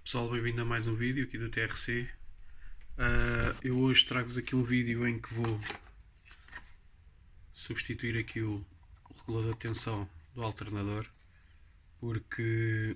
Pessoal, bem-vindo a mais um vídeo aqui do TRC. Eu hoje trago-vos aqui um vídeo em que vou substituir aqui o regulador de tensão do alternador, porque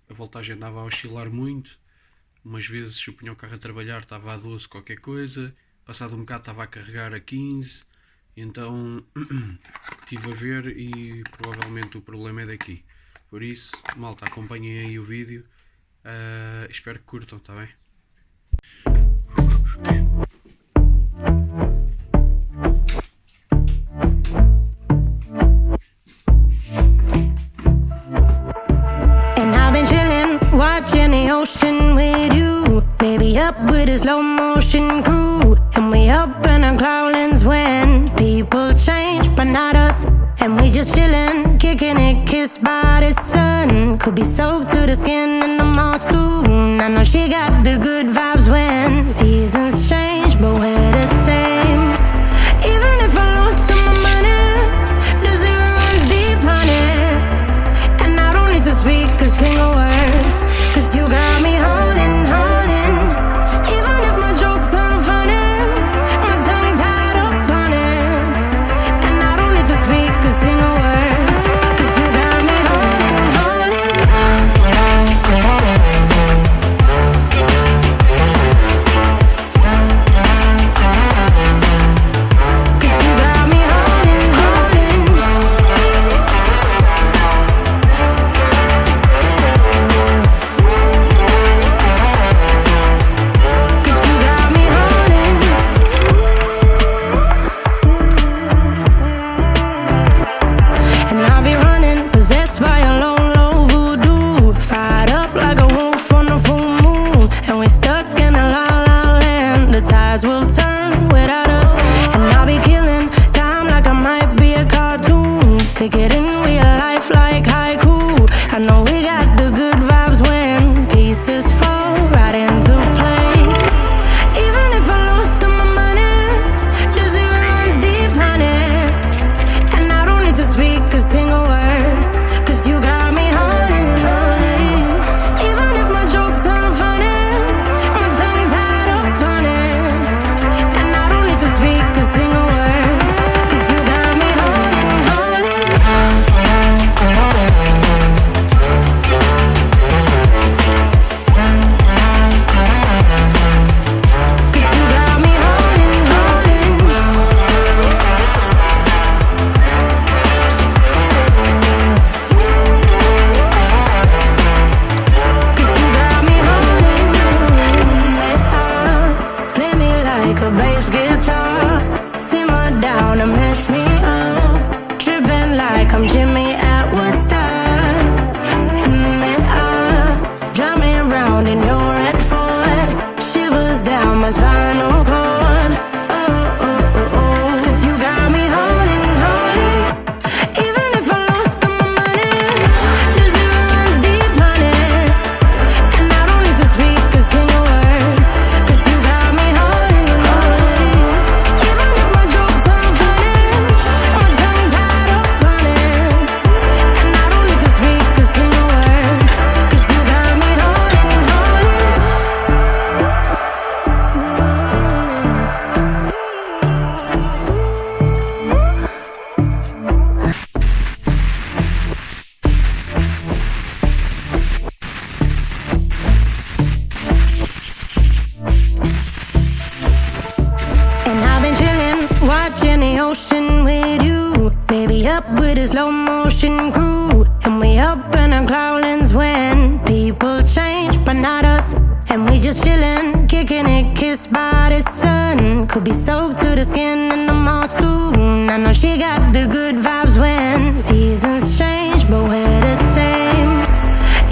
a voltagem andava a oscilar muito. Umas vezes se eu punha o carro a trabalhar estava a 12 qualquer coisa, passado um bocado estava a carregar a 15, então estive a ver e provavelmente o problema é daqui. Por isso, malta, acompanhem aí o vídeo, espero que curtam, está bem? Watching the ocean with you, baby, up with a slow motion crew. And we up in our clouds when people change, but not us. And we just chillin', kicking it, kissed by the sun. Could be soaked to the skin in the monsoon. I know she got the good vibes when seasons change, but we're the same. Even if I lost all my money, the zero runs deep, honey. And I don't need to speak a single word, 'cause you got me holding, holding. Even if my jokes aren't funny, my tongue tied up on it. And I don't need to speak a single word, 'cause you got me holding, holding. 'Cause you got me holding, holding. And I'll be running, possessed by a low, low voodoo. Fired up like a wolf on a full moon. And we're stuck in a la la land. The tides will turn without us. And I'll be killing time like I might be a cartoon. Take it in real life like haiku. I know we got the good vibes when pieces fall right into place. Even if I lost all my money, the zero runs deep, honey. And I don't need to speak a single word, 'cause you got me holding, holding. Even if my jokes aren't funny, my tongue tied up on it. And I don't need to speak a single word, 'cause you got me holding, holding. 'Cause you got me holding, holding. Play me like a bass guitar, simmer down and mess me up, tripping like I'm Jimmy at Woodstock. Drive me around in your red Ford, shivers down my spinal cord. Oh, oh, oh, oh. 'Cause you got me holding, holding. Even if I lost all my money, the zero runs deep, honey. And I don't need to speak a single word, 'cause you got me holding, holding. Even if my jokes aren't funny, my tongue tied up on it. And I don't need to speak a single word, 'cause you got me holding, holding. And I've been chillin', watching the ocean with you, baby, up with a slow motion crew. And we up in our clouds when people change, but not us. And we just chillin', kicking it, kissed by the sun. Could be soaked to the skin in the monsoon. I know she got the good vibes when seasons change, but we're the same.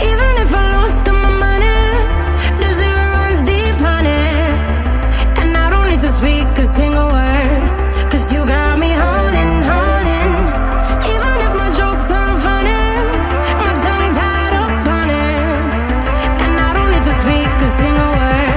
Even if I lost all my money, the zero runs deep, honey. And I don't need to speak a single word, 'cause you got me holding, holding. Even if my jokes aren't funny, my tongue tied up on it. And I don't need to speak a single word,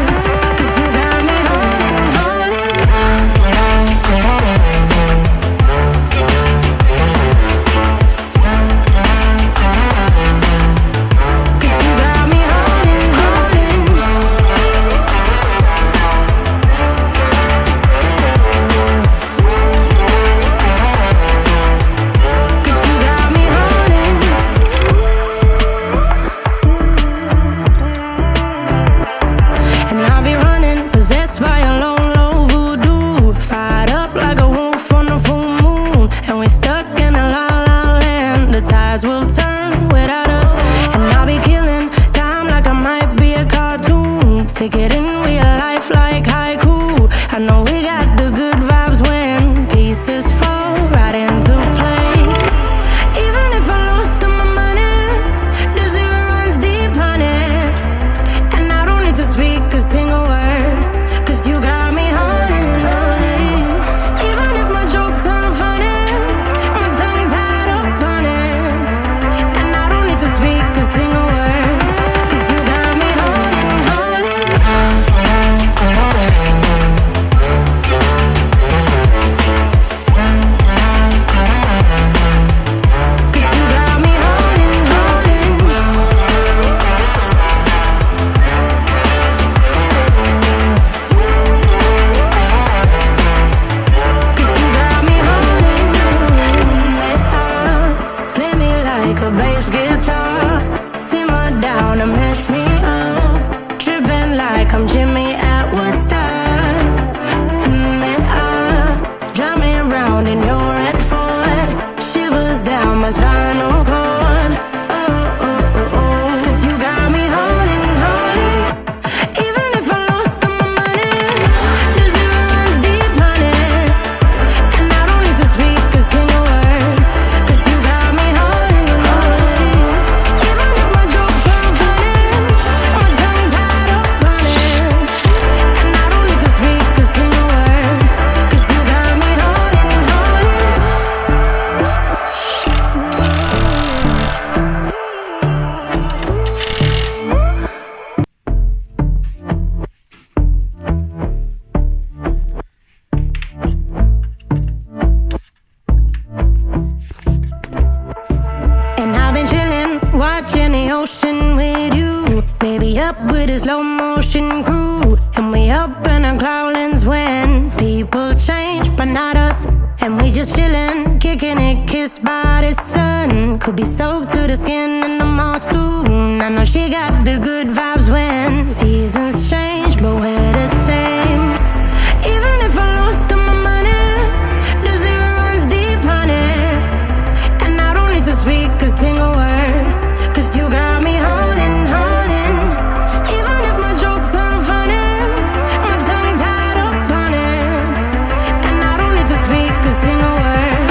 a slow motion crew, and we up in our clouds when people change, but not us. And we just chillin', kicking it, kissed by the sun. Could be soaked to the skin in the mall soon. I know she got the good vibes when seasons change, but we're the same. Even if I lost all my money, the zero runs deep, honey. And I don't need to speak a single word, 'cause you got me holding, holding. Even if my jokes aren't funny, my tongue tied up on it. And I don't need to speak a single word,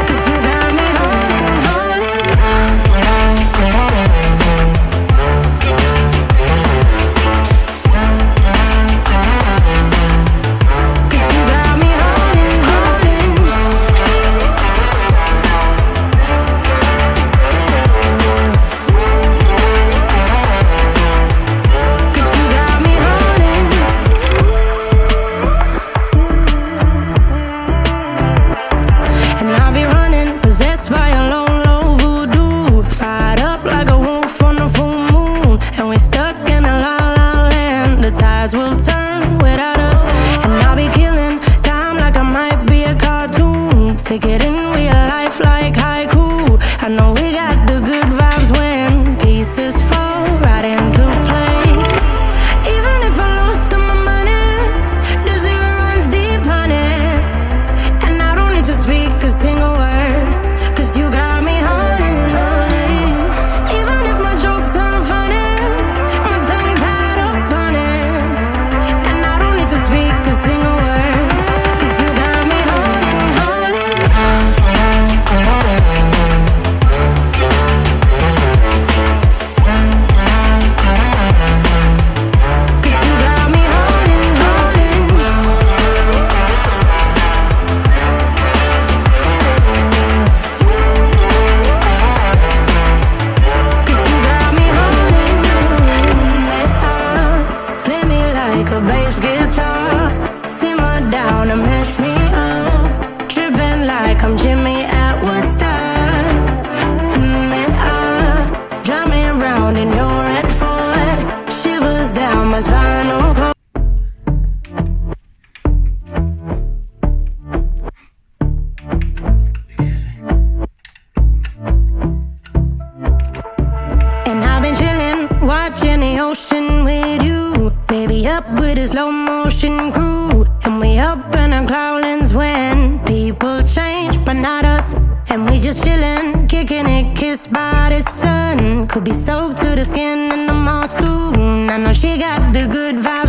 'cause you got me holding, holding. 'Cause you got me holding, holding. 'Cause you got me holding. And I'll be running, possessed by a low, low voodoo. Fired up like a wolf on a full moon. And we're stuck in a la la land. The tides will turn without us. And I'll be killing time like I might be a cartoon. Take it in real life like haiku. I know we got the good vibes when pieces fall right into place. Even if I lost all my money, the zero runs deep, honey. And I don't need to speak a single word, 'cause you got me holding, holding. Even if my jokes aren't funny, my tongue tied up on it. And I don't need to speak a single word, 'cause you got me holding, holding. 'Cause you got me holding, holding. 'Cause you got me holding. Play me like a bass guitar, simmer down and mess me up, tripping like I'm Jimmy at Woodstock. Drive me around in your red Ford, shivers down my spinal cord. And I've been chillin', watching the ocean with you. Baby, up with a slow motion crew. And we up in our clouds when people change, but not us. And we just chillin', kicking it, kissed by the sun. Could be soaked to the skin in the mall soon. I know she got the good vibes